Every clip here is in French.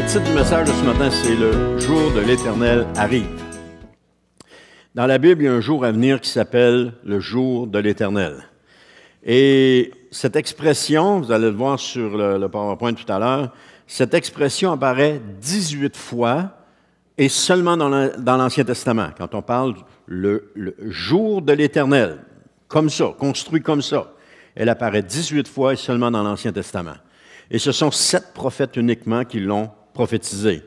Le titre du message de ce matin, c'est « Le jour de l'Éternel arrive ». Dans la Bible, il y a un jour à venir qui s'appelle « le jour de l'Éternel ». Et cette expression, vous allez le voir sur le PowerPoint tout à l'heure, cette expression apparaît 18 fois et seulement dans l'Ancien Testament, quand on parle le jour de l'Éternel, comme ça, construit comme ça. Elle apparaît 18 fois et seulement dans l'Ancien Testament. Et ce sont 7 prophètes uniquement qui l'ont prophétisé.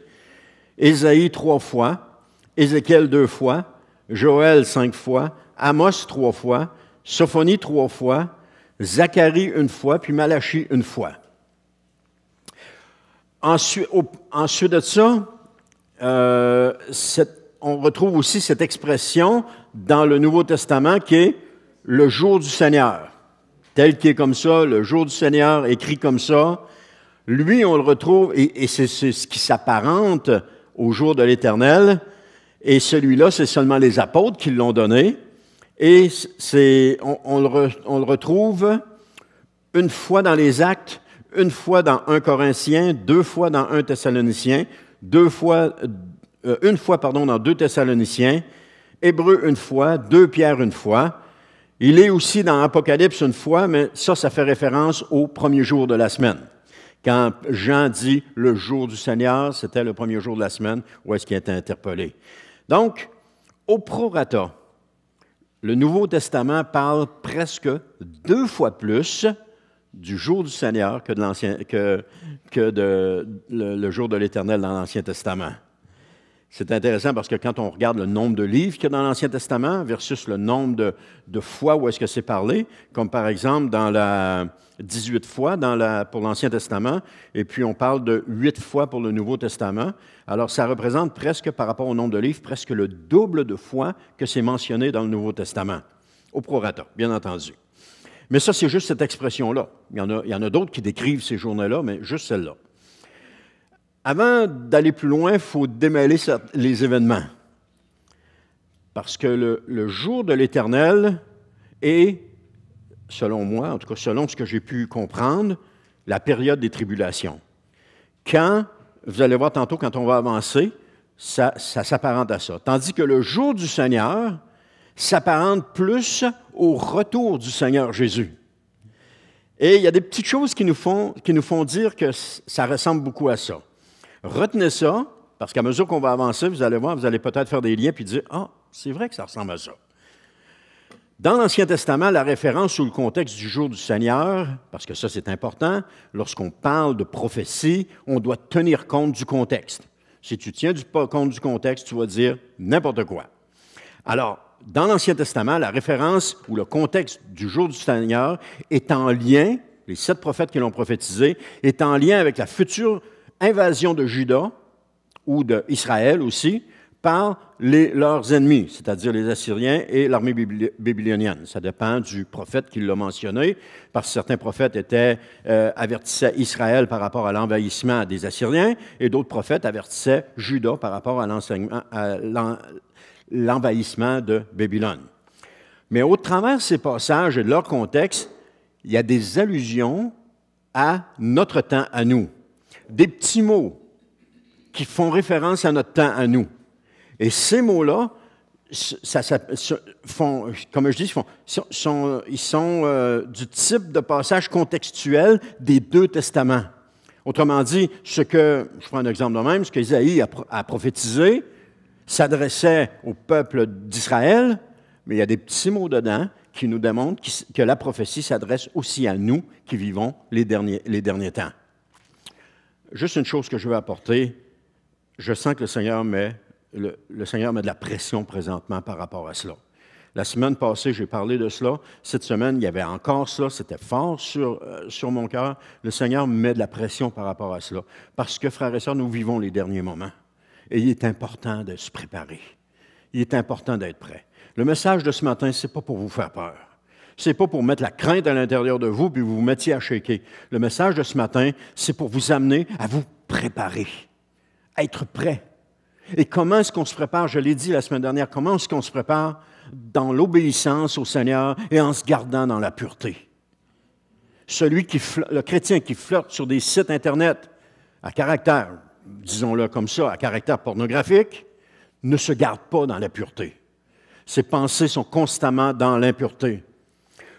Ésaïe 3 fois, Ézéchiel 2 fois, Joël 5 fois, Amos 3 fois, Sophonie 3 fois, Zacharie 1 fois, puis Malachie 1 fois. Ensuite de ça, on retrouve aussi cette expression dans le Nouveau Testament qui est « le jour du Seigneur ». Tel qui est comme ça, le jour du Seigneur, écrit comme ça. Lui, on le retrouve, et c'est ce qui s'apparente au jour de l'Éternel. Et celui-là, c'est seulement les apôtres qui l'ont donné. Et on le retrouve une fois dans les Actes, une fois dans 1 Corinthiens, 2 fois dans 1 Thessaloniciens, une fois dans 2 Thessaloniciens, Hébreux 1 fois, 2 Pierre 1 fois. Il est aussi dans Apocalypse 1 fois, mais ça fait référence au premier jour de la semaine. Quand Jean dit « le jour du Seigneur », c'était le premier jour de la semaine où est-ce qu'il a été interpellé. Donc, au prorata, le Nouveau Testament parle presque 2 fois plus du jour du Seigneur que le jour de l'Éternel dans l'Ancien Testament. C'est intéressant parce que quand on regarde le nombre de livres qu'il y a dans l'Ancien Testament versus le nombre de fois où est-ce que c'est parlé, comme par exemple dans la 18 fois pour l'Ancien Testament, et puis on parle de 8 fois pour le Nouveau Testament, alors ça représente presque, par rapport au nombre de livres, presque le double de fois que c'est mentionné dans le Nouveau Testament, au prorata, bien entendu. Mais ça, c'est juste cette expression-là. Il y en a d'autres qui décrivent ces journées-là, mais juste celle-là. Avant d'aller plus loin, il faut démêler les événements. Parce que le jour de l'Éternel est, selon moi, en tout cas selon ce que j'ai pu comprendre, la période des tribulations. Vous allez voir tantôt, quand on va avancer, ça s'apparente à ça. Tandis que le jour du Seigneur s'apparente plus au retour du Seigneur Jésus. Et il y a des petites choses qui nous font dire que ça ressemble beaucoup à ça. Retenez ça, parce qu'à mesure qu'on va avancer, vous allez voir, vous allez peut-être faire des liens puis dire « Ah, c'est vrai que ça ressemble à ça ». Dans l'Ancien Testament, la référence ou le contexte du jour du Seigneur, parce que ça c'est important, lorsqu'on parle de prophétie, on doit tenir compte du contexte. Si tu tiens compte du contexte, tu vas dire n'importe quoi. Alors, dans l'Ancien Testament, la référence ou le contexte du jour du Seigneur est en lien, les 7 prophètes qui l'ont prophétisé, est en lien avec la future invasion de Juda, ou d'Israël aussi, par leurs ennemis, c'est-à-dire les Assyriens et l'armée babylonienne. Ça dépend du prophète qui l'a mentionné, parce que certains prophètes avertissaient Israël par rapport à l'envahissement des Assyriens, et d'autres prophètes avertissaient Juda par rapport à l'envahissement de Babylone. Mais au travers de ces passages et de leur contexte, il y a des allusions à notre temps à nous. Des petits mots qui font référence à notre temps à nous. Et ces mots-là, comme je dis, ils sont du type de passage contextuel des 2 testaments. Autrement dit, je prends un exemple de même, ce qu'Ésaïe a prophétisé s'adressait au peuple d'Israël, mais il y a des petits mots dedans qui nous démontrent que la prophétie s'adresse aussi à nous qui vivons les derniers temps. Juste une chose que je veux apporter, je sens que le Seigneur met de la pression présentement par rapport à cela. La semaine passée, j'ai parlé de cela. Cette semaine, il y avait encore cela. C'était fort sur mon cœur. Le Seigneur met de la pression par rapport à cela. Parce que, frères et sœurs, nous vivons les derniers moments. Et il est important de se préparer. Il est important d'être prêt. Le message de ce matin, ce n'est pas pour vous faire peur. Ce n'est pas pour mettre la crainte à l'intérieur de vous puis vous mettiez à shaker. Le message de ce matin, c'est pour vous amener à vous préparer, à être prêt. Et comment est-ce qu'on se prépare? Je l'ai dit la semaine dernière, comment est-ce qu'on se prépare? Dans l'obéissance au Seigneur et en se gardant dans la pureté. Le chrétien qui flirte sur des sites Internet à caractère disons-le comme ça, à caractère pornographique, ne se garde pas dans la pureté. Ses pensées sont constamment dans l'impureté.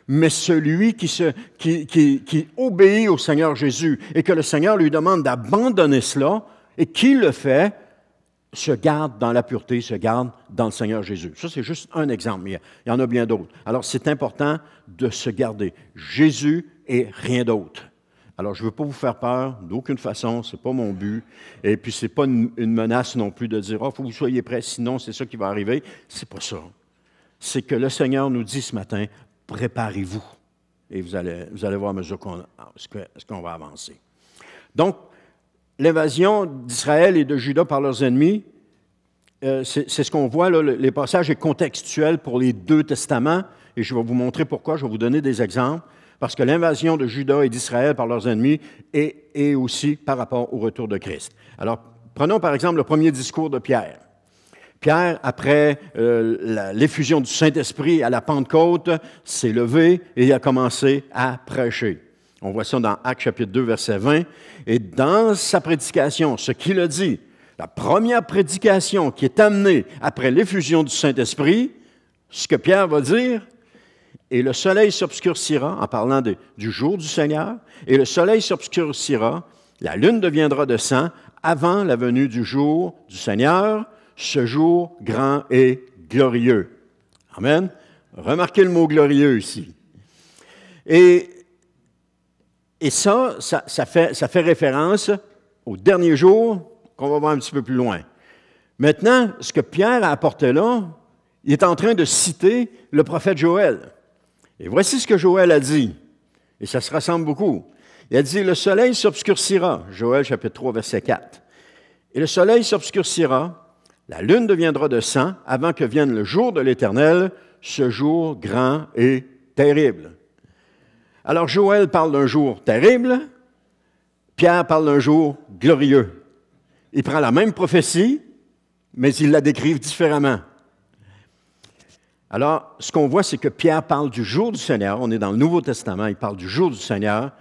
Mais celui qui obéit au Seigneur Jésus et que le Seigneur lui demande d'abandonner cela et qui le fait, se garde dans la pureté, se garde dans le Seigneur Jésus. Ça, c'est juste un exemple, mais il y en a bien d'autres. Alors, c'est important de se garder. Jésus et rien d'autre. Alors, je ne veux pas vous faire peur, d'aucune façon, ce n'est pas mon but. Et puis, ce n'est pas une menace non plus de dire « Ah, il faut que vous soyez prêts, sinon c'est ça qui va arriver. » Ce n'est pas ça. C'est que le Seigneur nous dit ce matin, « Préparez-vous. » Et vous allez voir à mesure qu'on va avancer. Donc, l'invasion d'Israël et de Juda par leurs ennemis, c'est ce qu'on voit, là, les passages sont contextuels pour les deux testaments, et je vais vous montrer pourquoi, je vais vous donner des exemples, parce que l'invasion de Juda et d'Israël par leurs ennemis est aussi par rapport au retour de Christ. Alors, prenons par exemple le premier discours de Pierre. Pierre, après l'effusion du Saint-Esprit à la Pentecôte, s'est levé et il a commencé à prêcher. On voit ça dans Actes chapitre 2, verset 20. Et dans sa prédication, ce qu'il a dit, la première prédication qui est amenée après l'effusion du Saint-Esprit, ce que Pierre va dire, et le soleil s'obscurcira, en parlant du jour du Seigneur, et le soleil s'obscurcira, la lune deviendra de sang avant la venue du jour du Seigneur, ce jour grand et glorieux. Amen. Remarquez le mot glorieux ici. Et ça fait référence au dernier jour qu'on va voir un petit peu plus loin. Maintenant, ce que Pierre a apporté là, il est en train de citer le prophète Joël. Et voici ce que Joël a dit, et ça se ressemble beaucoup. Il a dit, « Le soleil s'obscurcira », Joël chapitre 3, verset 4. « Et le soleil s'obscurcira, la lune deviendra de sang avant que vienne le jour de l'Éternel, ce jour grand et terrible. » Alors Joël parle d'un jour terrible, Pierre parle d'un jour glorieux. Il prend la même prophétie, mais il la décrivent différemment. Alors, ce qu'on voit, c'est que Pierre parle du jour du Seigneur. On est dans le Nouveau Testament, il parle du jour du Seigneur,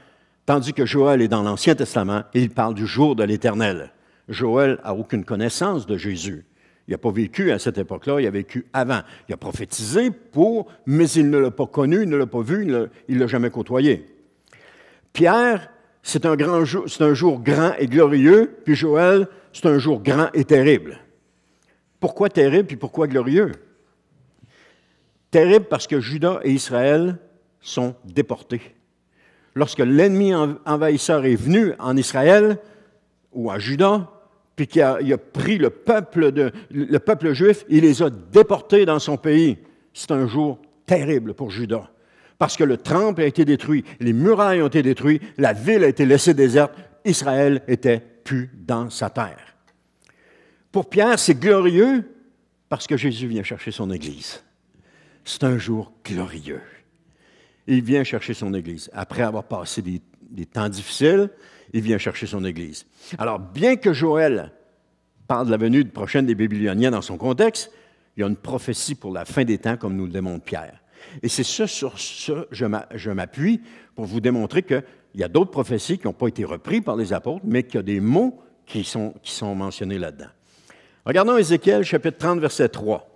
tandis que Joël est dans l'Ancien Testament et il parle du jour de l'Éternel. Joël n'a aucune connaissance de Jésus. Il n'a pas vécu à cette époque-là, il a vécu avant. Il a prophétisé mais il ne l'a pas connu, il ne l'a pas vu, il ne l'a jamais côtoyé. Pierre, c'est un jour grand et glorieux, puis Joël, c'est un jour grand et terrible. Pourquoi terrible, puis pourquoi glorieux? Terrible parce que Juda et Israël sont déportés. Lorsque l'ennemi envahisseur est venu en Israël ou à Juda, puis qu'il a pris le peuple juif, il les a déportés dans son pays. C'est un jour terrible pour Juda, parce que le temple a été détruit, les murailles ont été détruites, la ville a été laissée déserte, Israël était plus dans sa terre. Pour Pierre, c'est glorieux parce que Jésus vient chercher son Église. C'est un jour glorieux. Il vient chercher son Église. Après avoir passé des temps difficiles, il vient chercher son Église. Alors, bien que Joël parle de la venue prochaine des Babyloniens dans son contexte, il y a une prophétie pour la fin des temps, comme nous le démontre Pierre. Et c'est sur ça je m'appuie pour vous démontrer qu'il y a d'autres prophéties qui n'ont pas été reprises par les apôtres, mais qu'il y a des mots qui sont mentionnés là-dedans. Regardons Ézéchiel, chapitre 30, verset 3,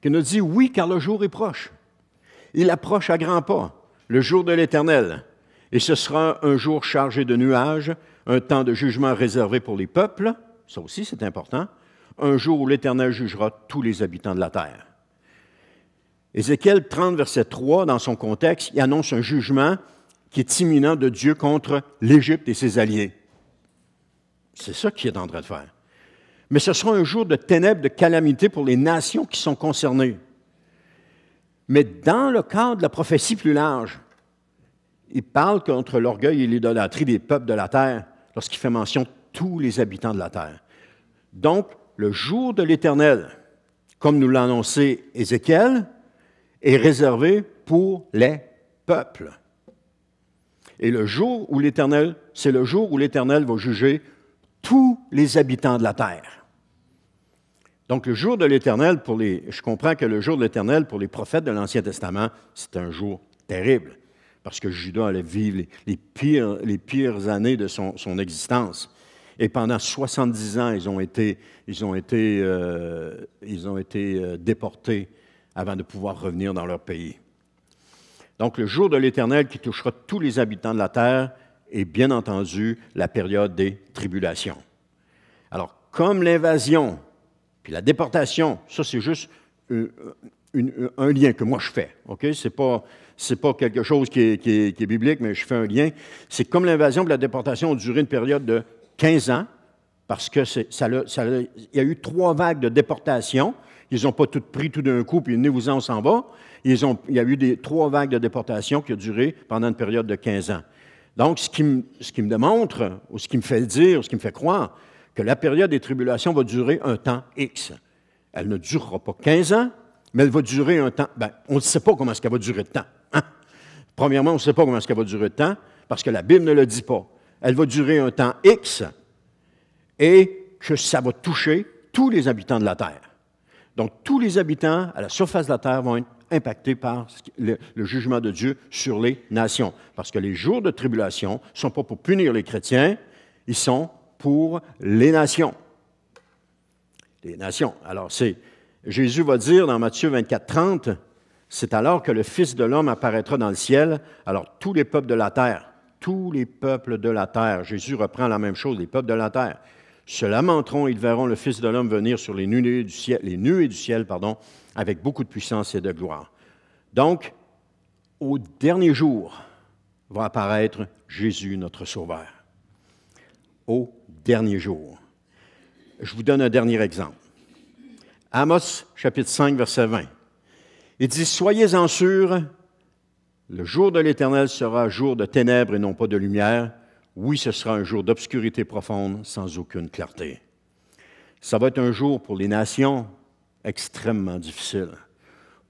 qui nous dit « Oui, car le jour est proche. Il approche à grands pas, le jour de l'Éternel. Et ce sera un jour chargé de nuages, un temps de jugement réservé pour les peuples. » Ça aussi, c'est important. Un jour où l'Éternel jugera tous les habitants de la terre. Ézéchiel 30, verset 3, dans son contexte, il annonce un jugement qui est imminent de Dieu contre l'Égypte et ses alliés. C'est ça qu'il est en train de faire. Mais ce sera un jour de ténèbres, de calamité pour les nations qui sont concernées. Mais dans le cadre de la prophétie plus large, il parle contre l'orgueil et l'idolâtrie des peuples de la terre lorsqu'il fait mention de tous les habitants de la terre. Donc, le jour de l'Éternel, comme nous l'a annoncé Ézéchiel, est réservé pour les peuples. Et le jour où l'Éternel, c'est le jour où l'Éternel va juger tous les habitants de la terre. Donc, le jour de l'Éternel, je comprends que le jour de l'Éternel, pour les prophètes de l'Ancien Testament, c'est un jour terrible, parce que Juda allait vivre les pires années de son existence. Et pendant 70 ans, ils ont été déportés avant de pouvoir revenir dans leur pays. Donc, le jour de l'Éternel qui touchera tous les habitants de la terre est bien entendu la période des tribulations. Alors, comme l'invasion puis la déportation, ça c'est juste un lien que moi je fais. Ok, c'est pas quelque chose qui est biblique, mais je fais un lien. C'est comme l'invasion et la déportation ont duré une période de 15 ans, parce que il y a eu 3 vagues de déportation. Ils n'ont pas toutes pris tout d'un coup, puis venez-vous-en, on s'en va. Il y a eu 3 vagues de déportation qui ont duré pendant une période de 15 ans. Donc, ce qui me démontre, ou ce qui me fait dire, ou ce qui me fait croire, que la période des tribulations va durer un temps X. Elle ne durera pas 15 ans, mais elle va durer un temps. Bien, on ne sait pas comment est-ce qu'elle va durer de temps. Hein? Premièrement, on ne sait pas comment est-ce qu'elle va durer de temps, parce que la Bible ne le dit pas. Elle va durer un temps X et que ça va toucher tous les habitants de la terre. Donc, tous les habitants à la surface de la terre vont être impactés par le jugement de Dieu sur les nations. Parce que les jours de tribulation ne sont pas pour punir les chrétiens, ils sont pour les nations. Les nations. Alors, Jésus va dire dans Matthieu 24, 30, « C'est alors que le Fils de l'homme apparaîtra dans le ciel, alors tous les peuples de la terre, Jésus reprend la même chose, les peuples de la terre, se lamenteront, ils verront le Fils de l'homme venir sur les nuées du ciel, avec beaucoup de puissance et de gloire. » Donc, au dernier jour, va apparaître Jésus, notre Sauveur. Au dernier jour. Je vous donne un dernier exemple. Amos, chapitre 5, verset 20. Il dit, « Soyez-en sûrs, le jour de l'Éternel sera un jour de ténèbres et non pas de lumière. Oui, ce sera un jour d'obscurité profonde, sans aucune clarté. » Ça va être un jour pour les nations extrêmement difficile.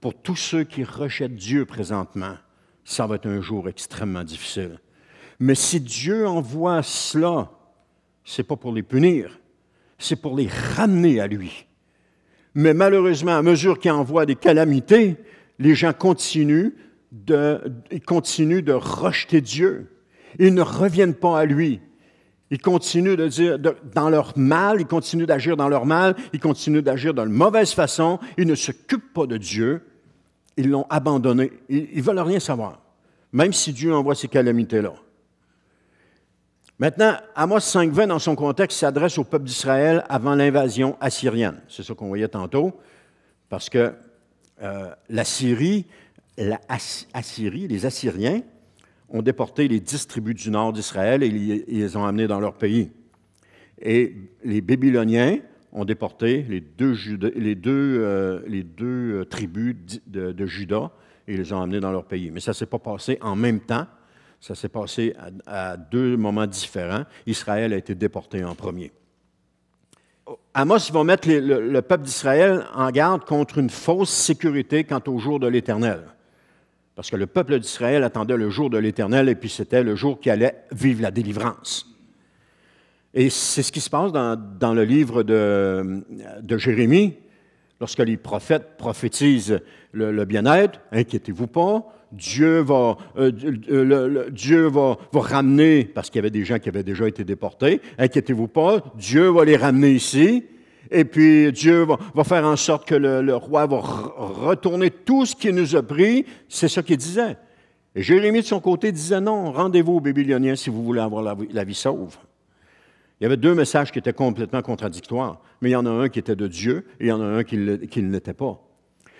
Pour tous ceux qui rejettent Dieu présentement, ça va être un jour extrêmement difficile. Mais si Dieu envoie cela, ce n'est pas pour les punir, c'est pour les ramener à lui. Mais malheureusement, à mesure qu'il envoie des calamités, les gens continuent de rejeter Dieu. Ils ne reviennent pas à lui. Ils continuent de dire dans leur mal, ils continuent d'agir dans leur mal, ils continuent d'agir de mauvaise façon, ils ne s'occupent pas de Dieu, ils l'ont abandonné, ils ne veulent rien savoir, même si Dieu envoie ces calamités-là. Maintenant, Amos 5.20, dans son contexte, s'adresse au peuple d'Israël avant l'invasion assyrienne. C'est ça qu'on voyait tantôt, parce que les Assyriens ont déporté les 10 tribus du nord d'Israël et ils les ont amenés dans leur pays. Et les Babyloniens ont déporté les deux tribus de Juda et ils les ont amenés dans leur pays. Mais ça ne s'est pas passé en même temps. Ça s'est passé à 2 moments différents. Israël a été déporté en premier. Amos va mettre le peuple d'Israël en garde contre une fausse sécurité quant au jour de l'Éternel. Parce que le peuple d'Israël attendait le jour de l'Éternel et puis c'était le jour qui allait vivre la délivrance. Et c'est ce qui se passe dans le livre de Jérémie, lorsque les prophètes prophétisent le bien-être. Inquiétez-vous pas, Dieu va ramener, parce qu'il y avait des gens qui avaient déjà été déportés, inquiétez-vous pas, Dieu va les ramener ici, et puis Dieu va faire en sorte que le roi va retourner tout ce qu'il nous a pris. C'est ça qu'il disait. Et Jérémie, de son côté, disait non, rendez-vous aux Babyloniens si vous voulez avoir la vie sauve. Il y avait 2 messages qui étaient complètement contradictoires, mais il y en a un qui était de Dieu et il y en a un qui ne l'était pas.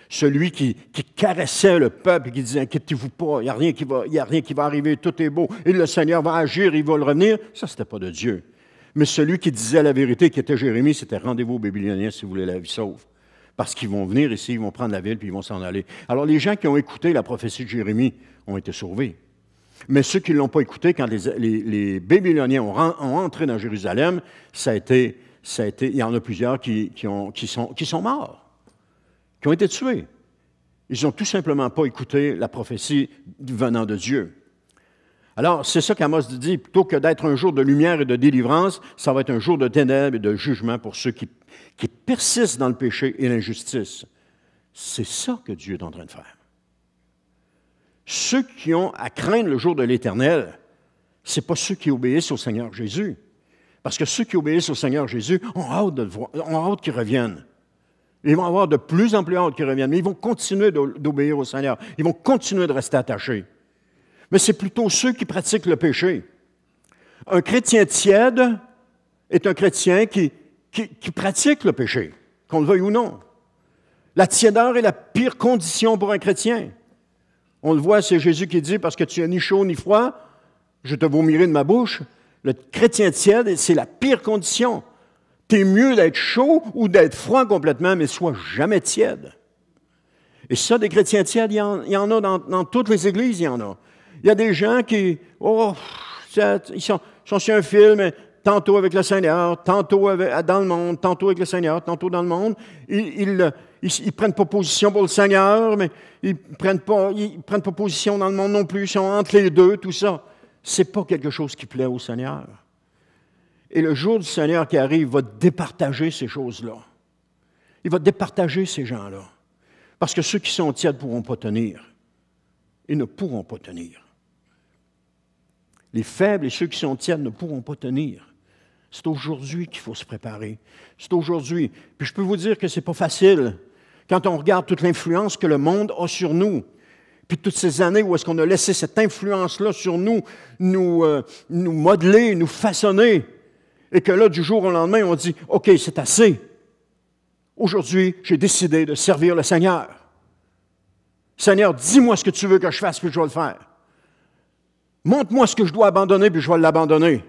Celui qui caressait le peuple et qui disait « Inquiétez-vous pas, il n'y a rien qui va arriver, tout est beau, et le Seigneur va agir, il va le revenir », ça, ce n'était pas de Dieu. Mais celui qui disait la vérité, qui était Jérémie, c'était « Rendez-vous aux Babyloniens si vous voulez la vie sauve ». Parce qu'ils vont venir ici, ils vont prendre la ville, puis ils vont s'en aller. Alors, les gens qui ont écouté la prophétie de Jérémie ont été sauvés. Mais ceux qui ne l'ont pas écouté, quand les Babyloniens ont entré dans Jérusalem, il y en a plusieurs qui sont morts, qui ont été tués. Ils n'ont tout simplement pas écouté la prophétie venant de Dieu. Alors, c'est ça qu'Amos dit, plutôt que d'être un jour de lumière et de délivrance, ça va être un jour de ténèbres et de jugement pour ceux qui persistent dans le péché et l'injustice. C'est ça que Dieu est en train de faire. Ceux qui ont à craindre le jour de l'Éternel, ce n'est pas ceux qui obéissent au Seigneur Jésus, Parce que ceux qui obéissent au Seigneur Jésus ont hâte de le voir, ont hâte qu'il revienne. Ils vont avoir de plus en plus hâte qu'il revienne, mais ils vont continuer d'obéir au Seigneur. Ils vont continuer de rester attachés. Mais c'est plutôt ceux qui pratiquent le péché. Un chrétien tiède est un chrétien qui pratique le péché, qu'on le veuille ou non. La tiédeur est la pire condition pour un chrétien. On le voit, c'est Jésus qui dit, parce que tu n'as ni chaud ni froid, je te vomirai de ma bouche. Le chrétien tiède, c'est la pire condition. T'es mieux d'être chaud ou d'être froid complètement, mais sois jamais tiède. Et ça, des chrétiens tièdes, il y en a dans toutes les églises, il y en a. Il y a des gens qui, ils sont sur un film, tantôt avec le Seigneur, tantôt dans le monde, tantôt avec le Seigneur, tantôt dans le monde. Ils ne prennent pas position pour le Seigneur, mais ils ne prennent pas position dans le monde non plus. Ils sont entre les deux, tout ça. Ce n'est pas quelque chose qui plaît au Seigneur. Et le jour du Seigneur qui arrive va départager ces choses-là. Il va départager ces gens-là. Parce que ceux qui sont tièdes ne pourront pas tenir. Ils ne pourront pas tenir. Les faibles et ceux qui sont tièdes ne pourront pas tenir. C'est aujourd'hui qu'il faut se préparer. C'est aujourd'hui. Puis je peux vous dire que ce n'est pas facile. Quand on regarde toute l'influence que le monde a sur nous, puis toutes ces années où est-ce qu'on a laissé cette influence-là sur nous, nous modeler, nous façonner, et que là, du jour au lendemain, on dit, OK, c'est assez. Aujourd'hui, j'ai décidé de servir le Seigneur. Seigneur, dis-moi ce que tu veux que je fasse, puis je vais le faire. Montre-moi ce que je dois abandonner, puis je vais l'abandonner.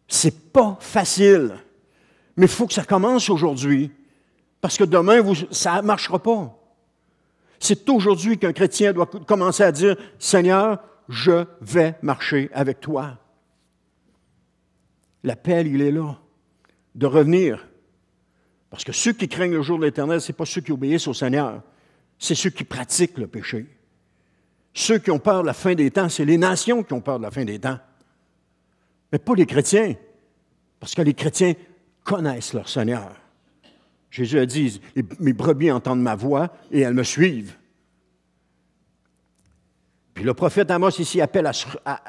C'est pas facile, mais il faut que ça commence aujourd'hui, parce que demain, ça ne marchera pas. C'est aujourd'hui qu'un chrétien doit commencer à dire, Seigneur, je vais marcher avec toi. L'appel, il est là, de revenir. Parce que ceux qui craignent le jour de l'Éternel, ce n'est pas ceux qui obéissent au Seigneur, c'est ceux qui pratiquent le péché. Ceux qui ont peur de la fin des temps, c'est les nations qui ont peur de la fin des temps. Mais pas les chrétiens, parce que les chrétiens connaissent leur Seigneur. Jésus a dit, mes brebis entendent ma voix et elles me suivent. Puis le prophète Amos ici appelle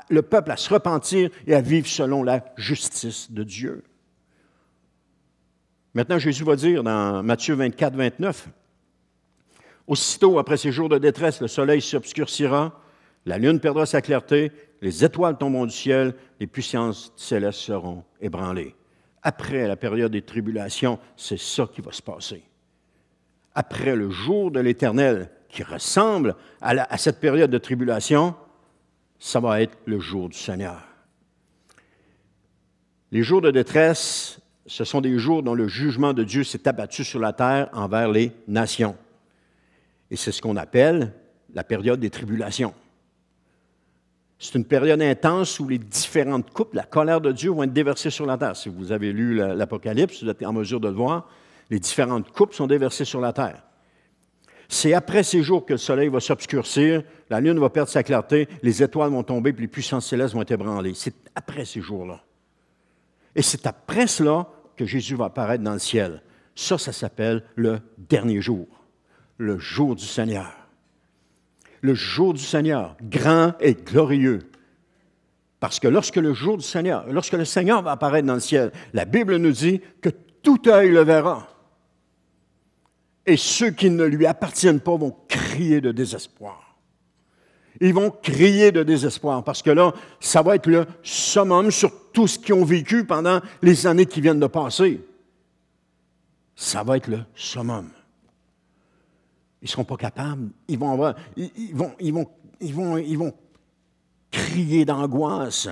le peuple à se repentir et à vivre selon la justice de Dieu. Maintenant, Jésus va dire dans Matthieu 24, 29, « Aussitôt, après ces jours de détresse, le soleil s'obscurcira, la lune perdra sa clarté, les étoiles tomberont du ciel, les puissances célestes seront ébranlées. » Après la période des tribulations, c'est ça qui va se passer. Après le jour de l'Éternel, qui ressemble à cette période de tribulation, ça va être le jour du Seigneur. Les jours de détresse, ce sont des jours dont le jugement de Dieu s'est abattu sur la terre envers les nations. Et c'est ce qu'on appelle la période des tribulations. C'est une période intense où les différentes coupes, la colère de Dieu vont être déversées sur la terre. Si vous avez lu l'Apocalypse, vous êtes en mesure de le voir, les différentes coupes sont déversées sur la terre. C'est après ces jours que le soleil va s'obscurcir, la lune va perdre sa clarté, les étoiles vont tomber, puis les puissances célestes vont être ébranlées. C'est après ces jours-là. Et c'est après cela que Jésus va apparaître dans le ciel. Ça s'appelle le dernier jour, le jour du Seigneur. Le jour du Seigneur, grand et glorieux. Parce que lorsque le Seigneur va apparaître dans le ciel, la Bible nous dit que tout œil le verra. Et ceux qui ne lui appartiennent pas vont crier de désespoir. Ils vont crier de désespoir parce que là, ça va être le summum sur tout ce qu'ils ont vécu pendant les années qui viennent de passer. Ça va être le summum. Ils ne seront pas capables. Ils vont crier d'angoisse.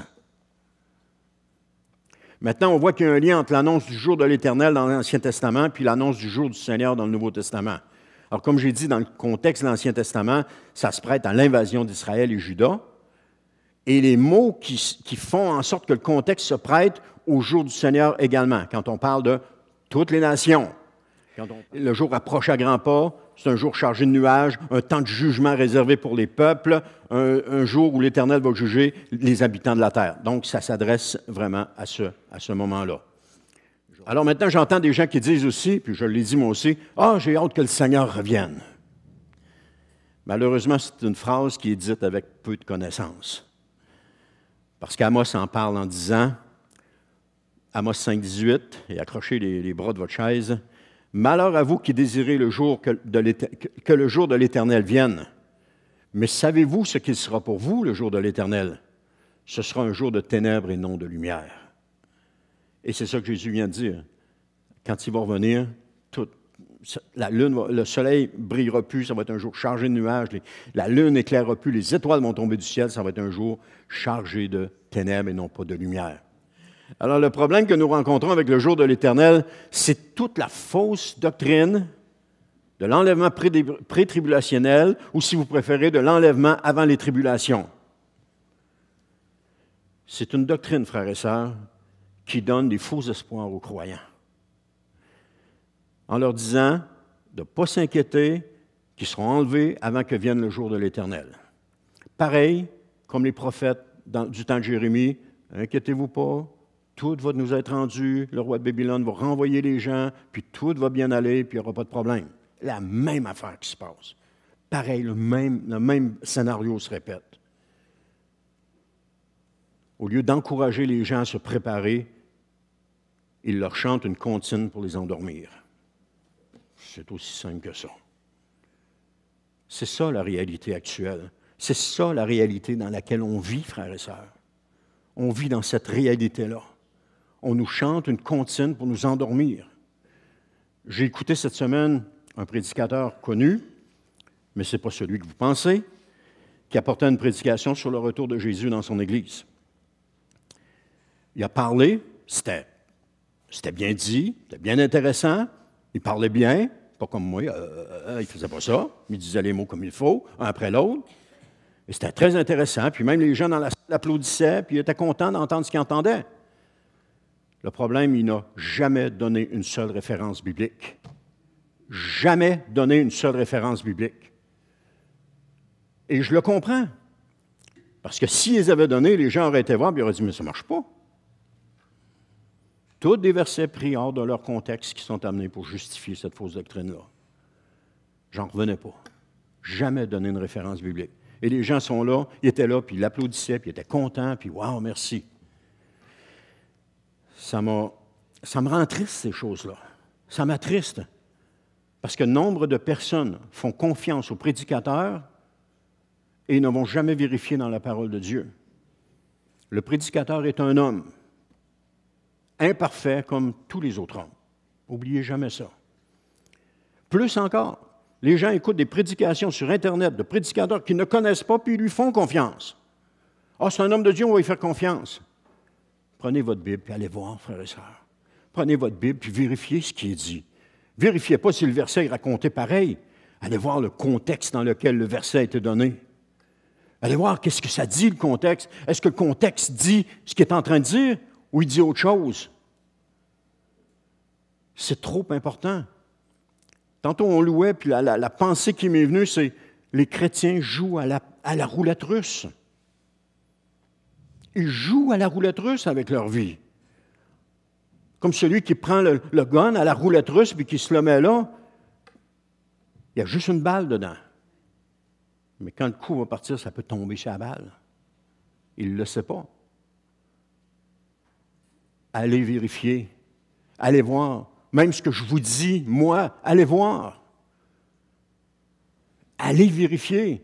Maintenant, on voit qu'il y a un lien entre l'annonce du jour de l'Éternel dans l'Ancien Testament puis l'annonce du jour du Seigneur dans le Nouveau Testament. Alors, comme j'ai dit, dans le contexte de l'Ancien Testament, ça se prête à l'invasion d'Israël et Juda. Et les mots qui font en sorte que le contexte se prête au jour du Seigneur également, quand on parle de toutes les nations. Le jour approche à grands pas, c'est un jour chargé de nuages, un temps de jugement réservé pour les peuples, un jour où l'Éternel va juger les habitants de la terre. Donc, ça s'adresse vraiment à ce moment-là. Alors maintenant, j'entends des gens qui disent aussi, puis je l'ai dit moi aussi, « Ah, j'ai hâte que le Seigneur revienne. » Malheureusement, c'est une phrase qui est dite avec peu de connaissance. Parce qu'Amos en parle en disant, Amos 5, 18, et accrochez les bras de votre chaise. « Malheur à vous qui désirez le jour que le jour de l'Éternel vienne. Mais savez-vous ce qu'il sera pour vous, le jour de l'Éternel? Ce sera un jour de ténèbres et non de lumière. » Et c'est ça que Jésus vient de dire. Quand il va revenir, la lune, le soleil ne brillera plus, ça va être un jour chargé de nuages, la lune n'éclairera plus, les étoiles vont tomber du ciel, ça va être un jour chargé de ténèbres et non pas de lumière. Alors le problème que nous rencontrons avec le jour de l'Éternel, c'est toute la fausse doctrine de l'enlèvement pré-tribulationnel, ou si vous préférez, de l'enlèvement avant les tribulations. C'est une doctrine, frères et sœurs, qui donne des faux espoirs aux croyants, en leur disant de ne pas s'inquiéter, qu'ils seront enlevés avant que vienne le jour de l'Éternel. Pareil, comme les prophètes du temps de Jérémie, « Inquiétez-vous pas, tout va nous être rendu, le roi de Babylone va renvoyer les gens, puis tout va bien aller, puis il n'y aura pas de problème. » La même affaire qui se passe. Pareil, le même scénario se répète. Au lieu d'encourager les gens à se préparer, ils leur chantent une comptine pour les endormir. C'est aussi simple que ça. C'est ça la réalité actuelle. C'est ça la réalité dans laquelle on vit, frères et sœurs. On vit dans cette réalité-là. On nous chante une comptine pour nous endormir. J'ai écouté cette semaine un prédicateur connu, mais ce n'est pas celui que vous pensez, qui apportait une prédication sur le retour de Jésus dans son Église. Il a parlé, c'était bien dit, c'était bien intéressant, il parlait bien, pas comme moi, il ne faisait pas ça, il disait les mots comme il faut, un après l'autre, et c'était très intéressant, puis même les gens dans la salle applaudissaient, puis ils étaient contents d'entendre ce qu'ils entendaient. Le problème, il n'a jamais donné une seule référence biblique. Jamais donné une seule référence biblique. Et je le comprends. Parce que s'ils les avaient donnés, les gens auraient été voir et auraient dit « Mais ça ne marche pas. » Tous des versets pris hors de leur contexte qui sont amenés pour justifier cette fausse doctrine-là. J'en revenais pas. Jamais donné une référence biblique. Et les gens sont là, ils étaient là, puis ils l'applaudissaient, puis ils étaient contents, puis « Wow, merci ». Ça me rend triste, ces choses-là. Ça m'attriste. Parce que nombre de personnes font confiance aux prédicateurs et ne vont jamais vérifier dans la parole de Dieu. Le prédicateur est un homme, imparfait comme tous les autres hommes. N'oubliez jamais ça. Plus encore, les gens écoutent des prédications sur Internet de prédicateurs qui ne connaissent pas puis ils lui font confiance. « Ah, c'est un homme de Dieu, on va lui faire confiance. » Prenez votre Bible et allez voir, frères et sœurs. Prenez votre Bible puis vérifiez ce qui est dit. Vérifiez pas si le verset est raconté pareil. Allez voir le contexte dans lequel le verset a été donné. Allez voir qu'est-ce que ça dit, le contexte. Est-ce que le contexte dit ce qu'il est en train de dire ou il dit autre chose? C'est trop important. Tantôt, on louait, puis la pensée qui m'est venue, c'est les chrétiens jouent à la roulette russe. Ils jouent à la roulette russe avec leur vie. Comme celui qui prend le gun à la roulette russe puis qui se le met là, il y a juste une balle dedans. Mais quand le coup va partir, ça peut tomber sur la balle. Il ne le sait pas. Allez vérifier. Allez voir. Même ce que je vous dis, moi, allez voir. Allez vérifier.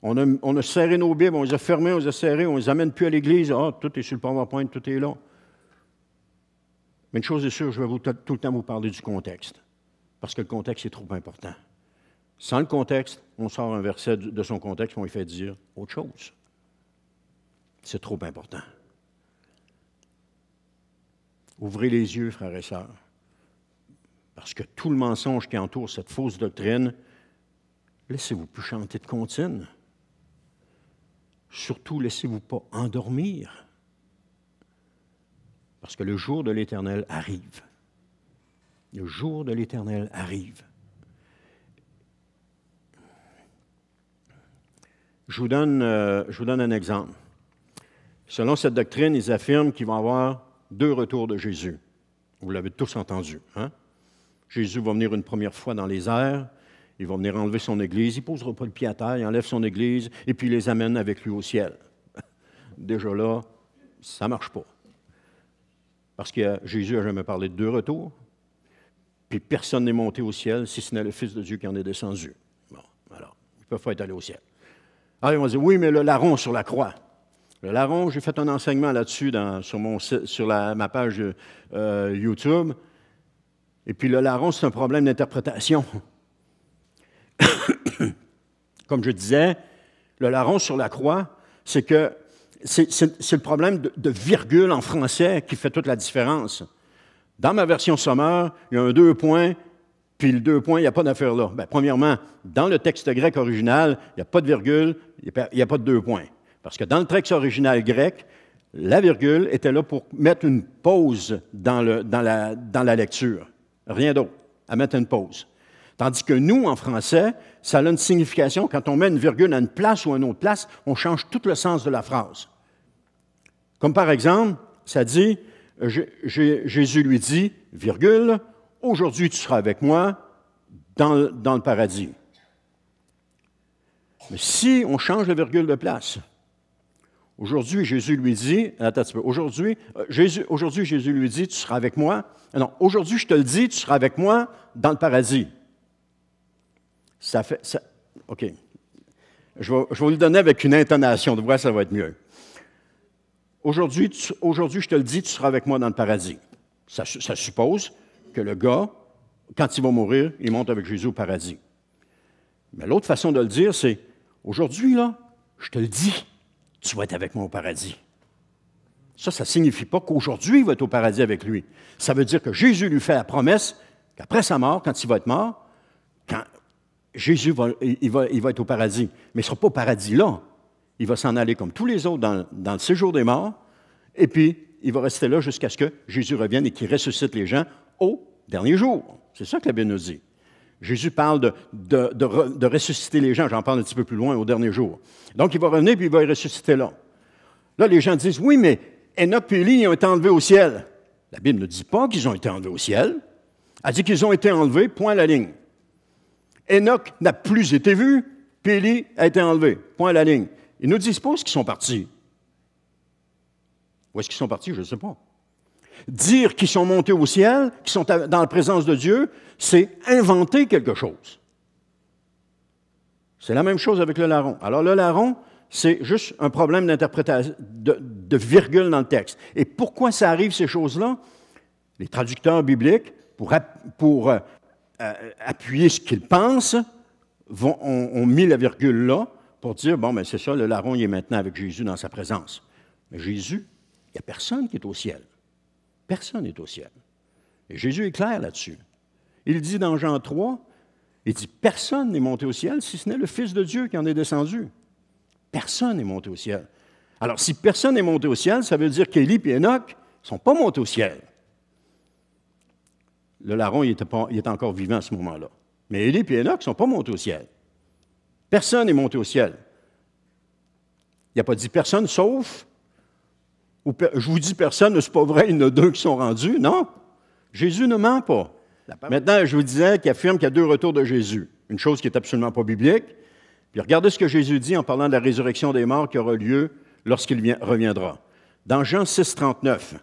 On a serré nos Bibles, on les a fermées, on les a serrées, on ne les amène plus à l'Église. Ah, tout est sur le PowerPoint, tout est là. Mais une chose est sûre, je vais tout le temps vous parler du contexte, parce que le contexte est trop important. Sans le contexte, on sort un verset de son contexte, on lui fait dire autre chose. C'est trop important. Ouvrez les yeux, frères et sœurs, parce que tout le mensonge qui entoure cette fausse doctrine, laissez-vous plus chanter de comptines. Surtout, laissez-vous pas endormir, parce que le jour de l'Éternel arrive. Le jour de l'Éternel arrive. Je vous donne un exemple. Selon cette doctrine, ils affirment qu'il va y avoir 2 retours de Jésus. Vous l'avez tous entendu, hein? Jésus va venir une première fois dans les airs, il va venir enlever son Église, il ne posera pas le pied à terre, il enlève son Église, et puis il les amène avec lui au ciel. Déjà là, ça ne marche pas. Parce que Jésus n'a jamais parlé de 2 retours, puis personne n'est monté au ciel, si ce n'est le Fils de Dieu qui en est descendu. Bon, alors, ils ne peuvent pas être allés au ciel. Alors, ils vont dire, oui, mais le larron sur la croix. Le larron, j'ai fait un enseignement là-dessus sur ma page YouTube. Et puis le larron, c'est un problème d'interprétation. Comme je disais, le larron sur la croix, c'est le problème de virgule en français qui fait toute la différence. Dans ma version sommaire, il y a un 2 points, puis le 2 points, il n'y a pas d'affaire là. Bien, premièrement, dans le texte grec original, il n'y a pas de virgule, il n'y a pas de 2 points. Parce que dans le texte original grec, la virgule était là pour mettre une pause dans la lecture. Rien d'autre, à mettre une pause. Tandis que nous, en français, ça a une signification. Quand on met une virgule à une place ou à une autre place, on change tout le sens de la phrase. Comme par exemple, ça dit, Jésus lui dit, virgule, aujourd'hui tu seras avec moi dans le paradis. Mais si on change la virgule de place, aujourd'hui, Jésus lui dit, attends un petit peu, aujourd'hui, Jésus lui dit, tu seras avec moi. Non, aujourd'hui, je te le dis, tu seras avec moi dans le paradis. OK. Je vais vous le donner avec une intonation, de voir ça va être mieux. Aujourd'hui, je te le dis, tu seras avec moi dans le paradis. Ça suppose que le gars, quand il va mourir, il monte avec Jésus au paradis. Mais l'autre façon de le dire, c'est, aujourd'hui, là, je te le dis, tu vas être avec moi au paradis. Ça ne signifie pas qu'aujourd'hui, il va être au paradis avec lui. Ça veut dire que Jésus lui fait la promesse qu'après sa mort, quand il va être mort, quand Jésus va être au paradis. Mais il ne sera pas au paradis là. Il va s'en aller comme tous les autres dans le séjour des morts, et puis il va rester là jusqu'à ce que Jésus revienne et qu'il ressuscite les gens au dernier jour. C'est ça que la Bible nous dit. Jésus parle de ressusciter les gens, j'en parle un petit peu plus loin, au dernier jour. Donc, il va revenir puis il va les ressusciter là. Là, les gens disent, oui, mais Enoch et Élie ont été enlevés au ciel. La Bible ne dit pas qu'ils ont été enlevés au ciel. Elle dit qu'ils ont été enlevés, point à la ligne. Enoch n'a plus été vu, puis Élie a été enlevé, point à la ligne. Ils ne nous disent pas où est-ce qu'ils sont partis. Où est-ce qu'ils sont partis, je ne sais pas. Dire qu'ils sont montés au ciel, qu'ils sont dans la présence de Dieu, c'est inventer quelque chose. C'est la même chose avec le larron. Alors, le larron, c'est juste un problème d'interprétation, de virgule dans le texte. Et pourquoi ça arrive, ces choses-là? Les traducteurs bibliques, pour appuyer ce qu'ils pensent, ont mis la virgule là pour dire, bon, bien, c'est ça, le larron, il est maintenant avec Jésus dans sa présence. Mais Jésus, il n'y a personne qui est au ciel. Personne n'est au ciel. Et Jésus est clair là-dessus. Il dit dans Jean 3, il dit, personne n'est monté au ciel si ce n'est le Fils de Dieu qui en est descendu. Personne n'est monté au ciel. Alors, si personne n'est monté au ciel, ça veut dire qu'Élie et Enoch ne sont pas montés au ciel. Le larron, il était encore vivant à ce moment-là. Mais Élie et Enoch ne sont pas montés au ciel. Personne n'est monté au ciel. Il n'a pas dit personne sauf, ou je vous dis personne, c'est pas vrai, il y en a 2 qui sont rendus. Non, Jésus ne ment pas. Maintenant, je vous disais qu'il affirme qu'il y a 2 retours de Jésus. Une chose qui n'est absolument pas biblique. Puis regardez ce que Jésus dit en parlant de la résurrection des morts qui aura lieu lorsqu'il reviendra. Dans Jean 6, 39,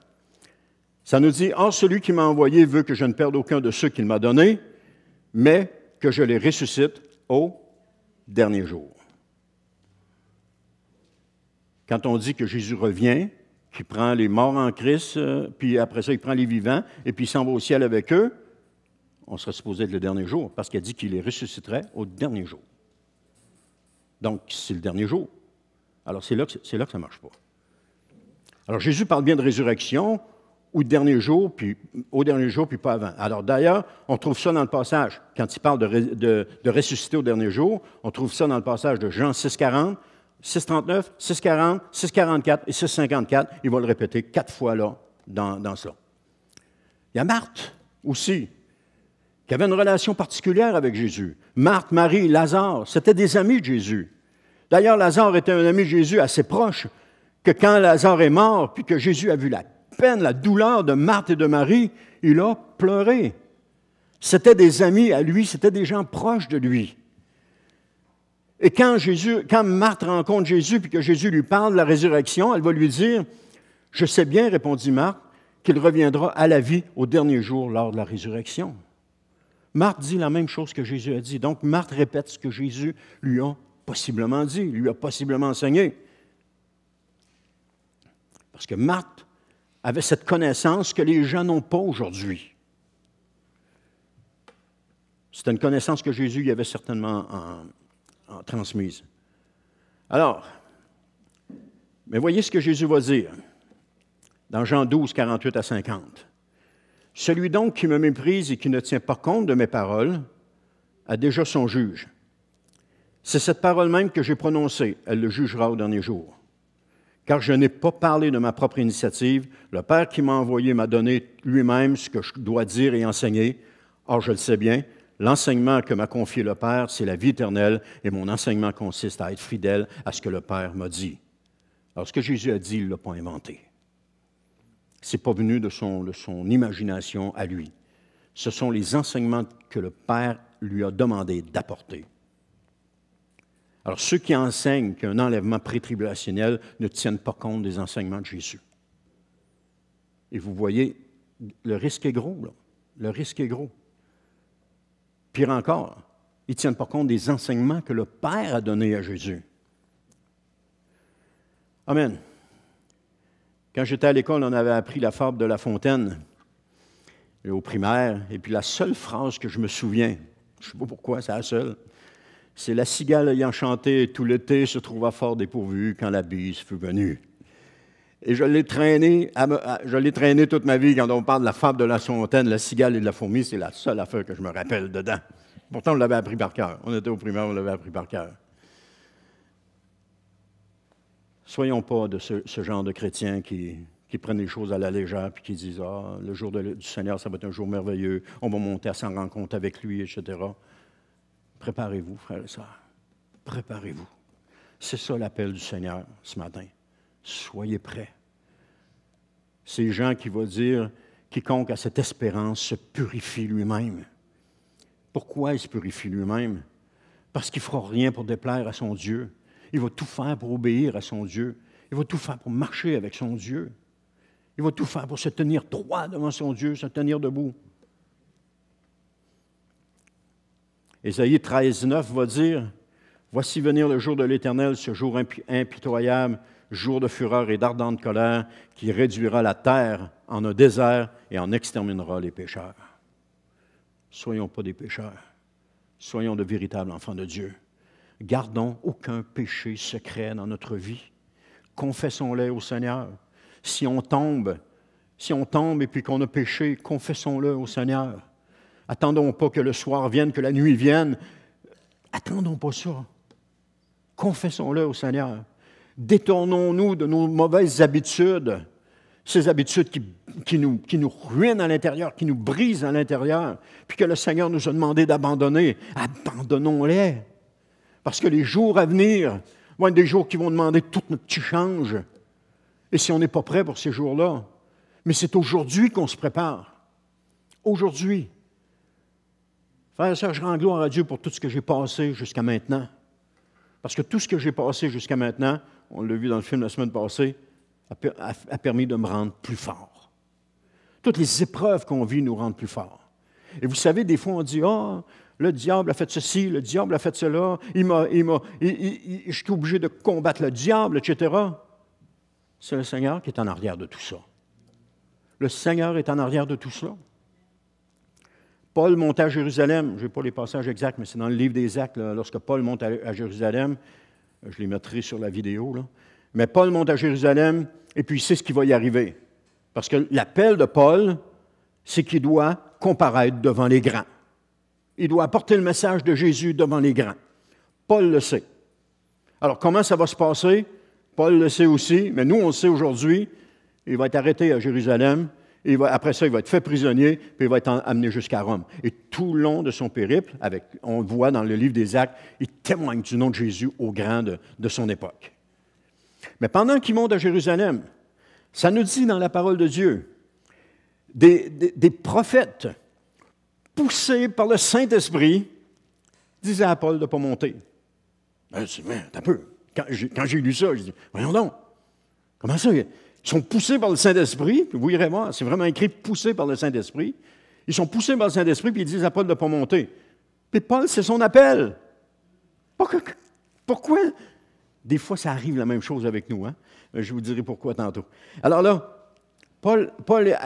ça nous dit « Or, celui qui m'a envoyé veut que je ne perde aucun de ceux qu'il m'a donnés, mais que je les ressuscite au dernier jour. » Quand on dit que Jésus revient, qu'il prend les morts en Christ, puis après ça, il prend les vivants, et puis il s'en va au ciel avec eux, on serait supposé être le dernier jour, parce qu'il a dit qu'il les ressusciterait au dernier jour. Donc, c'est le dernier jour. Alors, c'est là que ça ne marche pas. Alors, Jésus parle bien de résurrection, ou au dernier jour, puis pas avant. Alors, d'ailleurs, on trouve ça dans le passage, quand il parle de ressusciter au dernier jour, on trouve ça dans le passage de Jean 6,40, 6,39, 6,40, 6,44 et 6,54. Il va le répéter 4 fois là, dans cela. Il y a Marthe aussi, qui avait une relation particulière avec Jésus. Marthe, Marie, Lazare, c'était des amis de Jésus. D'ailleurs, Lazare était un ami de Jésus assez proche, que quand Lazare est mort, puis que Jésus a vu la peine, la douleur de Marthe et de Marie, il a pleuré. C'était des amis à lui, c'était des gens proches de lui. Et quand Marthe rencontre Jésus, puis que Jésus lui parle de la résurrection, elle va lui dire, « Je sais bien, répondit Marthe, qu'il reviendra à la vie au dernier jour lors de la résurrection. Marthe dit la même chose que Jésus a dit. Donc, Marthe répète ce que Jésus lui a possiblement dit, lui a possiblement enseigné. Parce que Marthe avait cette connaissance que les gens n'ont pas aujourd'hui. C'était une connaissance que Jésus y avait certainement transmise. Alors, mais voyez ce que Jésus va dire dans Jean 12, 48 à 50. « Celui donc qui me méprise et qui ne tient pas compte de mes paroles a déjà son juge. C'est cette parole même que j'ai prononcée, elle le jugera au dernier jour. Car je n'ai pas parlé de ma propre initiative, le Père qui m'a envoyé m'a donné lui-même ce que je dois dire et enseigner. Or, je le sais bien, l'enseignement que m'a confié le Père, c'est la vie éternelle, et mon enseignement consiste à être fidèle à ce que le Père m'a dit. » Alors, ce que Jésus a dit, il ne l'a pas inventé. Ce n'est pas venu de son imagination à lui. Ce sont les enseignements que le Père lui a demandé d'apporter. Alors, ceux qui enseignent qu'un enlèvement pré-tribulationnel ne tiennent pas compte des enseignements de Jésus. Et vous voyez, le risque est gros, là. Le risque est gros. Pire encore, ils ne tiennent pas compte des enseignements que le Père a donnés à Jésus. Amen. Quand j'étais à l'école, on avait appris la fable de La Fontaine au primaire, et puis la seule phrase que je me souviens, je ne sais pas pourquoi, c'est la seule, c'est « La cigale ayant chanté tout l'été se trouva fort dépourvue quand la bise fut venue. » Et je l'ai traîné toute ma vie quand on parle de la fable de La Fontaine, la cigale et de la fourmi, c'est la seule affaire que je me rappelle dedans. Pourtant, on l'avait appris par cœur. On était au primaire, on l'avait appris par cœur. Soyons pas de ce genre de chrétiens qui prennent les choses à la légère et qui disent « Ah, le jour du Seigneur, ça va être un jour merveilleux, on va monter à sa rencontre avec lui, etc. » Préparez-vous, frères et sœurs. Préparez-vous. C'est ça l'appel du Seigneur ce matin. Soyez prêts. Ces gens qui vont dire « Quiconque a cette espérance se purifie lui-même. » Pourquoi il se purifie lui-même? Parce qu'il ne fera rien pour déplaire à son Dieu. Il va tout faire pour obéir à son Dieu. Il va tout faire pour marcher avec son Dieu. Il va tout faire pour se tenir droit devant son Dieu, se tenir debout. Ésaïe 13, 9 va dire « Voici venir le jour de l'Éternel, ce jour impitoyable, jour de fureur et d'ardente colère, qui réduira la terre en un désert et en exterminera les pécheurs. » Soyons pas des pécheurs. Soyons de véritables enfants de Dieu. Gardons aucun péché secret dans notre vie. Confessons-les au Seigneur. Si on tombe et puis qu'on a péché, confessons-le au Seigneur. Attendons pas que le soir vienne, que la nuit vienne. Attendons pas ça. Confessons-le au Seigneur. Détournons-nous de nos mauvaises habitudes, ces habitudes qui nous ruinent à l'intérieur, qui nous brisent à l'intérieur, puis que le Seigneur nous a demandé d'abandonner. Abandonnons-les. Parce que les jours à venir vont être des jours qui vont demander tout notre petit change. Et si on n'est pas prêt pour ces jours-là, mais c'est aujourd'hui qu'on se prépare. Aujourd'hui. Frères et sœurs, je rends gloire à Dieu pour tout ce que j'ai passé jusqu'à maintenant. Parce que tout ce que j'ai passé jusqu'à maintenant, on l'a vu dans le film la semaine passée, a permis de me rendre plus fort. Toutes les épreuves qu'on vit nous rendent plus forts. Et vous savez, des fois, on dit « Ah, le diable a fait ceci, le diable a fait cela, je suis obligé de combattre le diable, etc. » C'est le Seigneur qui est en arrière de tout ça. Le Seigneur est en arrière de tout cela. Paul monte à Jérusalem, je n'ai pas les passages exacts, mais c'est dans le livre des Actes, là, lorsque Paul monte à Jérusalem, je les mettrai sur la vidéo, là. Mais Paul monte à Jérusalem, et puis il sait ce qui va y arriver. Parce que l'appel de Paul, c'est qu'il doit comparaître devant les grands. Il doit apporter le message de Jésus devant les grands. Paul le sait. Alors, comment ça va se passer? Paul le sait aussi, mais nous, on le sait aujourd'hui. Il va être arrêté à Jérusalem. Et après ça, il va être fait prisonnier, puis il va être amené jusqu'à Rome. Et tout le long de son périple, on le voit dans le livre des Actes, il témoigne du nom de Jésus aux grands de son époque. Mais pendant qu'il monte à Jérusalem, ça nous dit dans la parole de Dieu, des prophètes poussés par le Saint-Esprit disaient à Paul de ne pas monter. Mais un peu. Quand j'ai lu ça, je dis, voyons donc, comment ça? Ils sont poussés par le Saint-Esprit. Vous irez voir, c'est vraiment écrit « poussés par le Saint-Esprit ». Ils sont poussés par le Saint-Esprit, puis ils disent à Paul de ne pas monter. Puis Paul, c'est son appel. Pourquoi? Des fois, ça arrive la même chose avec nous. Hein? Je vous dirai pourquoi tantôt. Alors là, Paul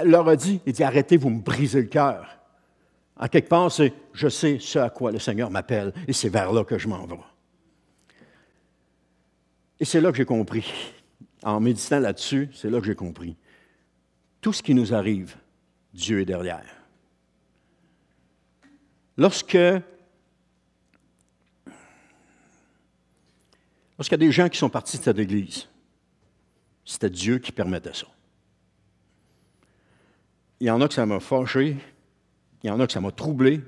leur a dit, il dit, arrêtez, vous me brisez le cœur. En quelque part, c'est, je sais ce à quoi le Seigneur m'appelle, et c'est vers là que je m'en vais. Et c'est là que j'ai compris. En méditant là-dessus, c'est là que j'ai compris. Tout ce qui nous arrive, Dieu est derrière. Lorsqu'il y a des gens qui sont partis de cette église, c'était Dieu qui permettait ça. Il y en a que ça m'a fâché, il y en a que ça m'a troublé,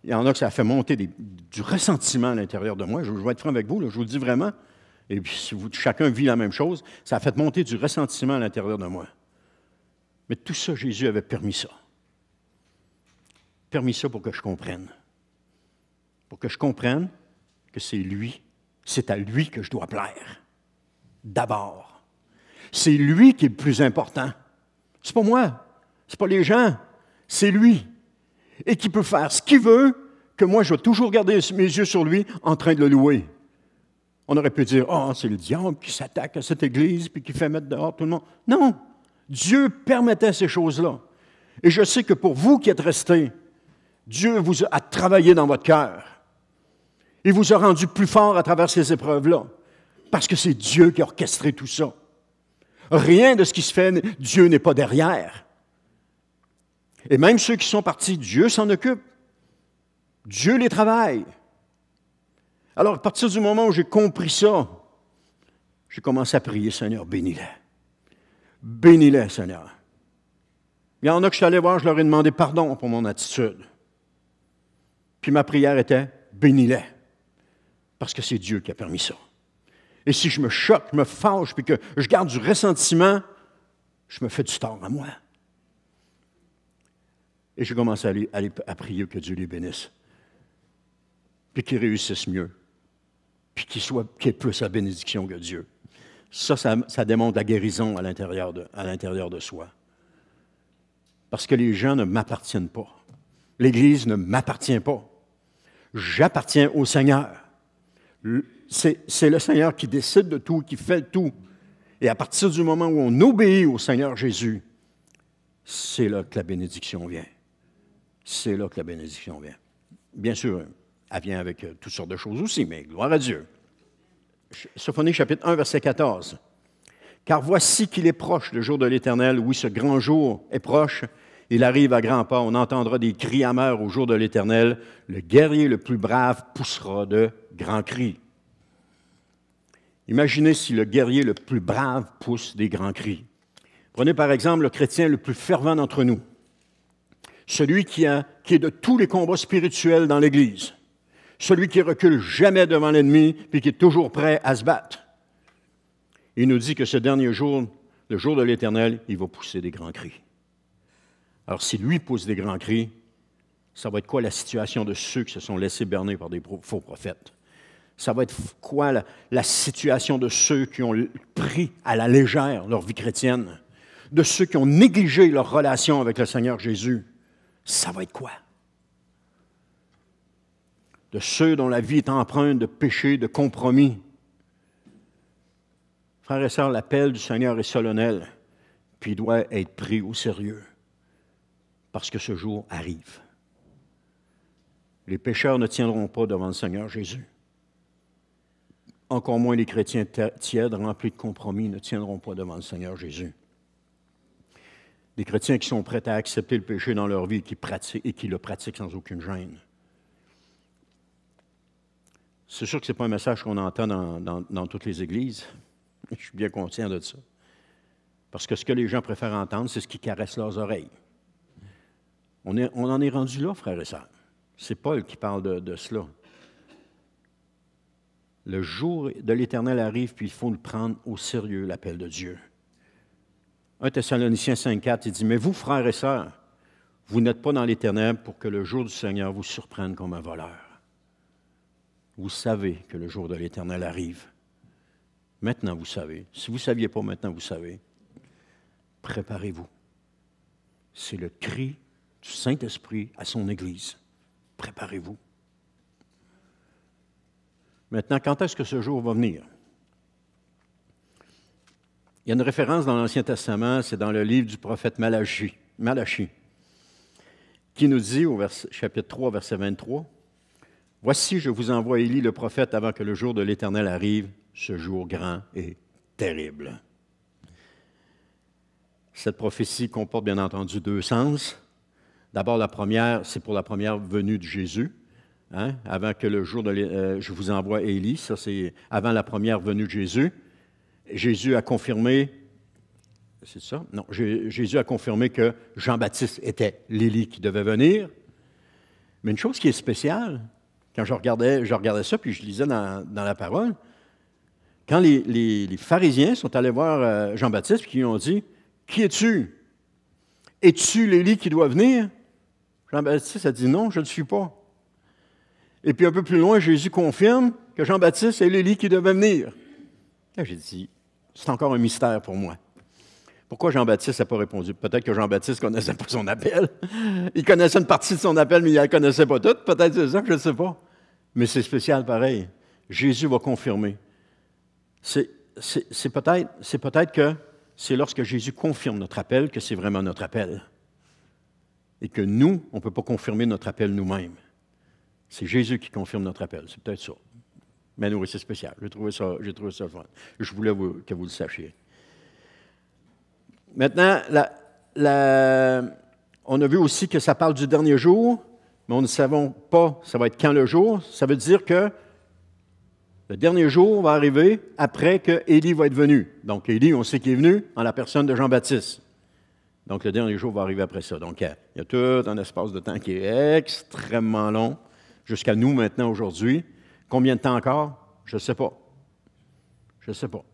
il y en a que ça a fait monter du ressentiment à l'intérieur de moi. Je vais être franc avec vous, là, je vous le dis vraiment. Et puis, si chacun vit la même chose, ça a fait monter du ressentiment à l'intérieur de moi. Mais tout ça, Jésus avait permis ça. Permis ça pour que je comprenne. Pour que je comprenne que c'est lui, c'est à lui que je dois plaire. D'abord. C'est lui qui est le plus important. C'est pas moi, c'est pas les gens, c'est lui. Et qui peut faire ce qu'il veut, que moi, je vais toujours garder mes yeux sur lui en train de le louer. On aurait pu dire, oh, c'est le diable qui s'attaque à cette église puis qui fait mettre dehors tout le monde. Non, Dieu permettait ces choses-là. Et je sais que pour vous qui êtes restés, Dieu vous a travaillé dans votre cœur. Il vous a rendu plus fort à travers ces épreuves-là. Parce que c'est Dieu qui a orchestré tout ça. Rien de ce qui se fait, Dieu n'est pas derrière. Et même ceux qui sont partis, Dieu s'en occupe. Dieu les travaille. Alors, à partir du moment où j'ai compris ça, j'ai commencé à prier, Seigneur, bénis-les. Bénis-les, Seigneur. Il y en a que je suis allé voir, je leur ai demandé pardon pour mon attitude. Puis ma prière était, bénis-les. Parce que c'est Dieu qui a permis ça. Et si je me choque, je me fâche, puis que je garde du ressentiment, je me fais du tort à moi. Et j'ai commencé à prier que Dieu les bénisse. Puis qu'ils réussissent mieux. Puis qu'ils aient plus la bénédiction que Dieu. Ça démontre la guérison à l'intérieur de soi. Parce que les gens ne m'appartiennent pas. L'Église ne m'appartient pas. J'appartiens au Seigneur. C'est le Seigneur qui décide de tout, qui fait tout. Et à partir du moment où on obéit au Seigneur Jésus, c'est là que la bénédiction vient. C'est là que la bénédiction vient. Bien sûr, elle vient avec toutes sortes de choses aussi, mais gloire à Dieu. Sophonie, chapitre 1, verset 14. « Car voici qu'il est proche, le jour de l'Éternel. Oui, ce grand jour est proche. Il arrive à grands pas. On entendra des cris amers au jour de l'Éternel. Le guerrier le plus brave poussera de grands cris. » Imaginez si le guerrier le plus brave pousse des grands cris. Prenez par exemple le chrétien le plus fervent d'entre nous. Celui qui est de tous les combats spirituels dans l'Église. Celui qui recule jamais devant l'ennemi et qui est toujours prêt à se battre. Il nous dit que ce dernier jour, le jour de l'Éternel, il va pousser des grands cris. Alors, si lui pousse des grands cris, ça va être quoi la situation de ceux qui se sont laissés berner par des faux prophètes? Ça va être quoi la situation de ceux qui ont pris à la légère leur vie chrétienne? De ceux qui ont négligé leur relation avec le Seigneur Jésus? Ça va être quoi? De ceux dont la vie est empreinte de péché, de compromis. Frères et sœurs, l'appel du Seigneur est solennel, puis il doit être pris au sérieux, parce que ce jour arrive. Les pécheurs ne tiendront pas devant le Seigneur Jésus. Encore moins les chrétiens tièdes, remplis de compromis, ne tiendront pas devant le Seigneur Jésus. Des chrétiens qui sont prêts à accepter le péché dans leur vie et qui le pratiquent sans aucune gêne. C'est sûr que ce n'est pas un message qu'on entend dans toutes les églises. Je suis bien conscient de ça. Parce que ce que les gens préfèrent entendre, c'est ce qui caresse leurs oreilles. On en est rendu là, frères et sœurs. C'est Paul qui parle de cela. Le jour de l'Éternel arrive, puis il faut le prendre au sérieux, l'appel de Dieu. 1 Thessaloniciens 5,4, il dit, « Mais vous, frères et sœurs, vous n'êtes pas dans les ténèbres pour que le jour du Seigneur vous surprenne comme un voleur. Vous savez que le jour de l'Éternel arrive. Maintenant, vous savez. Si vous ne saviez pas, maintenant, vous savez. préparez-vous. C'est le cri du Saint-Esprit à son Église. Préparez-vous. Maintenant, quand est-ce que ce jour va venir? Il y a une référence dans l'Ancien Testament, c'est dans le livre du prophète Malachie, qui nous dit au chapitre 3, verset 23, « Voici, je vous envoie Élie le prophète avant que le jour de l'Éternel arrive, ce jour grand et terrible. » Cette prophétie comporte bien entendu deux sens. D'abord, la première, c'est pour la première venue de Jésus, hein, avant que le jour de je vous envoie Élie, ça c'est avant la première venue de Jésus. Jésus a confirmé, c'est ça? Non, Jésus a confirmé que Jean-Baptiste était l'Élie qui devait venir. Mais une chose qui est spéciale, quand je regardais ça, puis je lisais dans la parole, quand les pharisiens sont allés voir Jean-Baptiste, puis ils ont dit, « Qui es-tu? Es-tu l'Élie qui doit venir? » Jean-Baptiste a dit, « Non, je ne le suis pas. » Et puis un peu plus loin, Jésus confirme que Jean-Baptiste est l'Élie qui devait venir. Là, j'ai dit, c'est encore un mystère pour moi. Pourquoi Jean-Baptiste n'a pas répondu? Peut-être que Jean-Baptiste ne connaissait pas son appel. Il connaissait une partie de son appel, mais il ne la connaissait pas toute. Peut-être c'est ça, je ne sais pas. Mais c'est spécial pareil. Jésus va confirmer. C'est peut-être que c'est lorsque Jésus confirme notre appel que c'est vraiment notre appel. Et que nous, on ne peut pas confirmer notre appel nous-mêmes. C'est Jésus qui confirme notre appel. C'est peut-être ça. Mais oui, c'est spécial. J'ai trouvé ça fun. Je voulais que vous le sachiez. Maintenant, on a vu aussi que ça parle du dernier jour, mais nous ne savons pas ça va être quand le jour. Ça veut dire que le dernier jour va arriver après que Élie va être venu. Donc, Élie, on sait qu'il est venu en la personne de Jean-Baptiste. Donc, le dernier jour va arriver après ça. Donc, il y a tout un espace de temps qui est extrêmement long, jusqu'à nous maintenant, aujourd'hui. Combien de temps encore? Je ne sais pas. Je ne sais pas.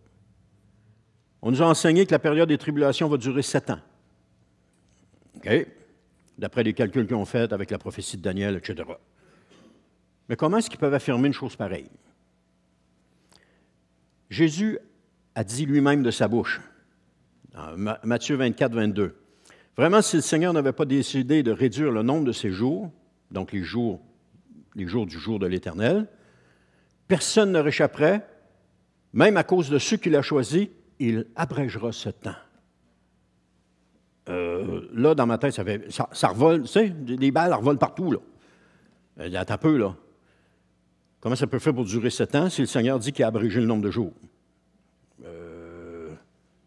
On nous a enseigné que la période des tribulations va durer 7 ans. OK? D'après les calculs qu'ils ont faits avec la prophétie de Daniel, etc. Mais comment est-ce qu'ils peuvent affirmer une chose pareille? Jésus a dit lui-même de sa bouche, dans Matthieu 24, 22, « Vraiment, si le Seigneur n'avait pas décidé de réduire le nombre de ses jours, donc les jours du jour de l'Éternel, personne ne réchapperait, même à cause de ceux qu'il a choisis, il abrégera ce temps. » Là, dans ma tête, ça revole, tu sais, les balles revolent partout, là. Attends un peu, là. Comment ça peut faire pour durer 7 ans si le Seigneur dit qu'il a abrégé le nombre de jours?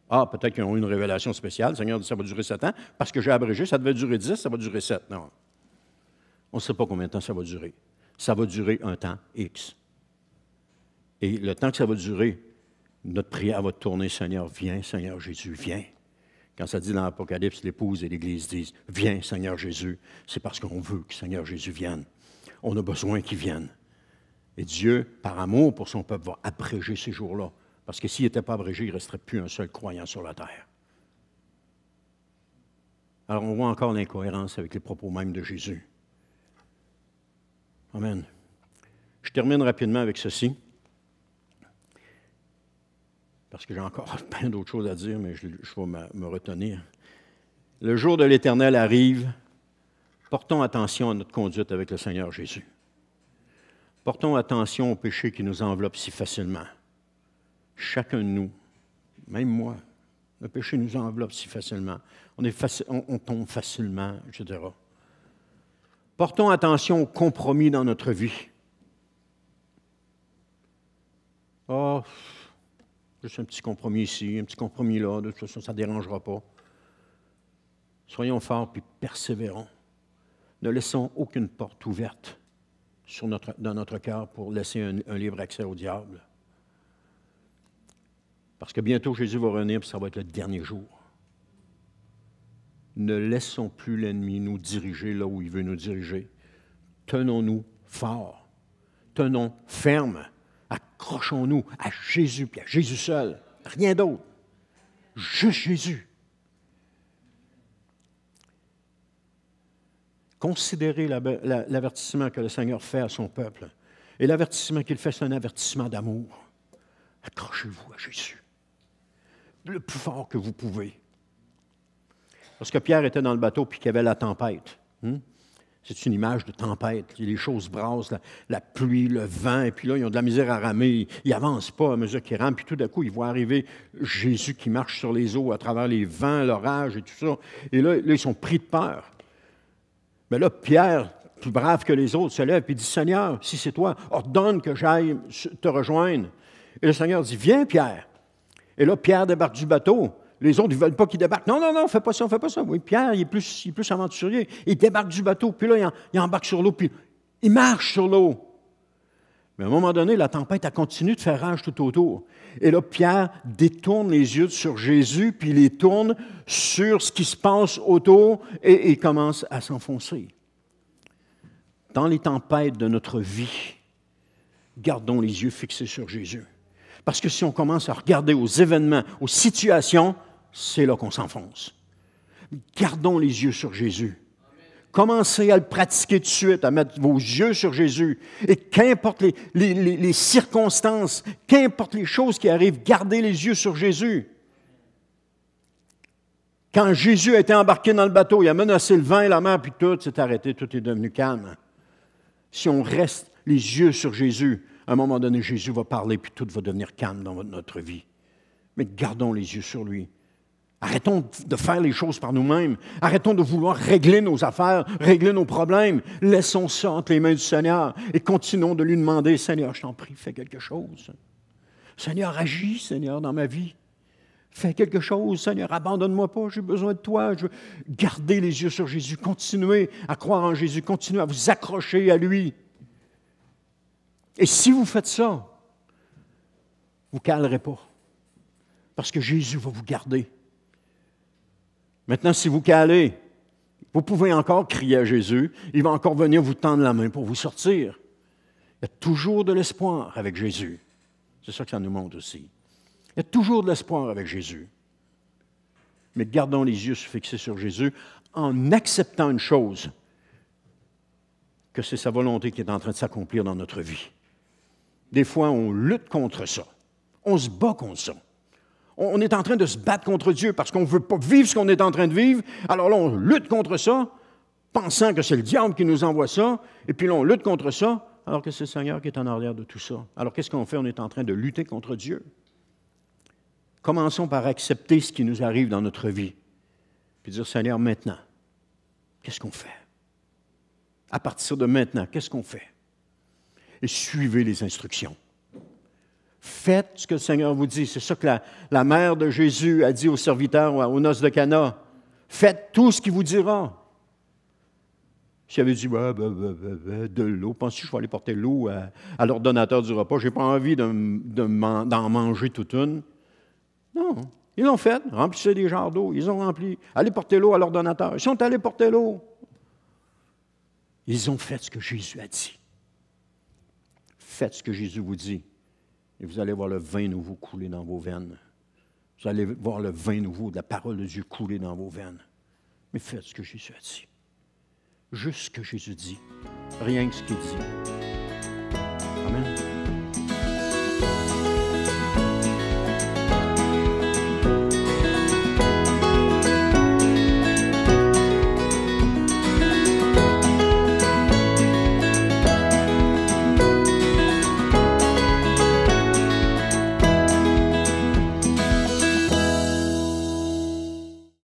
Peut-être qu'ils ont eu une révélation spéciale. Le Seigneur dit que ça va durer 7 ans. Parce que j'ai abrégé, ça devait durer 10, ça va durer 7. Non. On ne sait pas combien de temps ça va durer. Ça va durer un temps X. Et le temps que ça va durer, notre prière va tourner, Seigneur, viens, Seigneur Jésus, viens. Quand ça dit dans l'Apocalypse, l'épouse et l'Église disent, viens, Seigneur Jésus, c'est parce qu'on veut que Seigneur Jésus vienne. On a besoin qu'il vienne. Et Dieu, par amour pour son peuple, va abréger ces jours-là. Parce que s'il n'était pas abrégé, il ne resterait plus un seul croyant sur la terre. Alors, on voit encore l'incohérence avec les propos même de Jésus. Amen. Je termine rapidement avec ceci. Parce que j'ai encore plein d'autres choses à dire, mais je vais me retenir. Le jour de l'Éternel arrive. Portons attention à notre conduite avec le Seigneur Jésus. Portons attention au péché qui nous enveloppe si facilement. Chacun de nous, même moi, le péché nous enveloppe si facilement. On tombe facilement, etc. Portons attention aux compromis dans notre vie. Juste un petit compromis ici, un petit compromis là, de toute façon, ça ne dérangera pas. Soyons forts puis persévérons. Ne laissons aucune porte ouverte dans notre cœur pour laisser un libre accès au diable. Parce que bientôt, Jésus va revenir, puis ça va être le dernier jour. Ne laissons plus l'ennemi nous diriger là où il veut nous diriger. Tenons-nous forts. Tenons fermes. Accrochons-nous à Jésus, puis à Jésus seul. Rien d'autre. Juste Jésus. Considérez l'avertissement que le Seigneur fait à son peuple. Et l'avertissement qu'il fait, c'est un avertissement d'amour. Accrochez-vous à Jésus. Le plus fort que vous pouvez. Lorsque Pierre était dans le bateau puis qu'il y avait la tempête, c'est une image de tempête. Les choses brassent, la pluie, le vent, et puis là, ils ont de la misère à ramer. Ils n'avancent pas à mesure qu'ils rament. Puis tout d'un coup, ils voient arriver Jésus qui marche sur les eaux à travers les vents, l'orage et tout ça. Et là, ils sont pris de peur. Mais là, Pierre, plus brave que les autres, se lève et dit, « Seigneur, si c'est toi, ordonne que j'aille te rejoindre. » Et le Seigneur dit, « Viens, Pierre. » Et là, Pierre débarque du bateau. Les autres, ils ne veulent pas qu'il débarque. Non, non, non, fais pas ça, fais pas ça. Oui, Pierre, il est plus aventurier. Il débarque du bateau, puis là, il embarque sur l'eau, puis il marche sur l'eau. Mais à un moment donné, la tempête a continué de faire rage tout autour. Et là, Pierre détourne les yeux sur Jésus, puis il les tourne sur ce qui se passe autour, et il commence à s'enfoncer. Dans les tempêtes de notre vie, gardons les yeux fixés sur Jésus. Parce que si on commence à regarder aux événements, aux situations, c'est là qu'on s'enfonce. Gardons les yeux sur Jésus. Commencez à le pratiquer tout de suite, à mettre vos yeux sur Jésus. Et qu'importe les circonstances, qu'importe les choses qui arrivent, gardez les yeux sur Jésus. Quand Jésus a été embarqué dans le bateau, il a menacé le vent et la mer, puis tout s'est arrêté, tout est devenu calme. Si on reste les yeux sur Jésus, à un moment donné, Jésus va parler, puis tout va devenir calme dans notre vie. Mais gardons les yeux sur lui. Arrêtons de faire les choses par nous-mêmes. Arrêtons de vouloir régler nos affaires, régler nos problèmes. Laissons ça entre les mains du Seigneur et continuons de lui demander, « Seigneur, je t'en prie, fais quelque chose. Seigneur, agis, Seigneur, dans ma vie. Fais quelque chose, Seigneur, abandonne-moi pas, j'ai besoin de toi. » Je veux garder les yeux sur Jésus, continuez à croire en Jésus, continuez à vous accrocher à lui. Et si vous faites ça, vous ne calerez pas, parce que Jésus va vous garder. Maintenant, si vous calez, vous pouvez encore crier à Jésus, il va encore venir vous tendre la main pour vous sortir. Il y a toujours de l'espoir avec Jésus. C'est ça que ça nous montre aussi. Il y a toujours de l'espoir avec Jésus. Mais gardons les yeux fixés sur Jésus en acceptant une chose, que c'est sa volonté qui est en train de s'accomplir dans notre vie. Des fois, on lutte contre ça. On se bat contre ça. On est en train de se battre contre Dieu parce qu'on ne veut pas vivre ce qu'on est en train de vivre. Alors là, on lutte contre ça, pensant que c'est le diable qui nous envoie ça. Et puis là, on lutte contre ça, alors que c'est le Seigneur qui est en arrière de tout ça. Alors qu'est-ce qu'on fait? On est en train de lutter contre Dieu. Commençons par accepter ce qui nous arrive dans notre vie. Puis dire, Seigneur, maintenant, qu'est-ce qu'on fait? À partir de maintenant, qu'est-ce qu'on fait? Et suivez les instructions. Faites ce que le Seigneur vous dit. C'est ça que la mère de Jésus a dit aux serviteurs aux noces de Cana. Faites tout ce qu'il vous dira. S'il avait dit de l'eau, pensez que je vais aller porter l'eau à l'ordonnateur du repas, je n'ai pas envie d'en manger toute une. Non, ils l'ont fait. Remplissez des jarres d'eau. Ils ont rempli. Allez porter l'eau à l'ordonnateur. Ils sont allés porter l'eau. Ils ont fait ce que Jésus a dit. Faites ce que Jésus vous dit. Et vous allez voir le vin nouveau couler dans vos veines. Vous allez voir le vin nouveau de la parole de Dieu couler dans vos veines. Mais faites ce que Jésus a dit. Juste ce que Jésus dit. Rien que ce qu'il dit. Amen.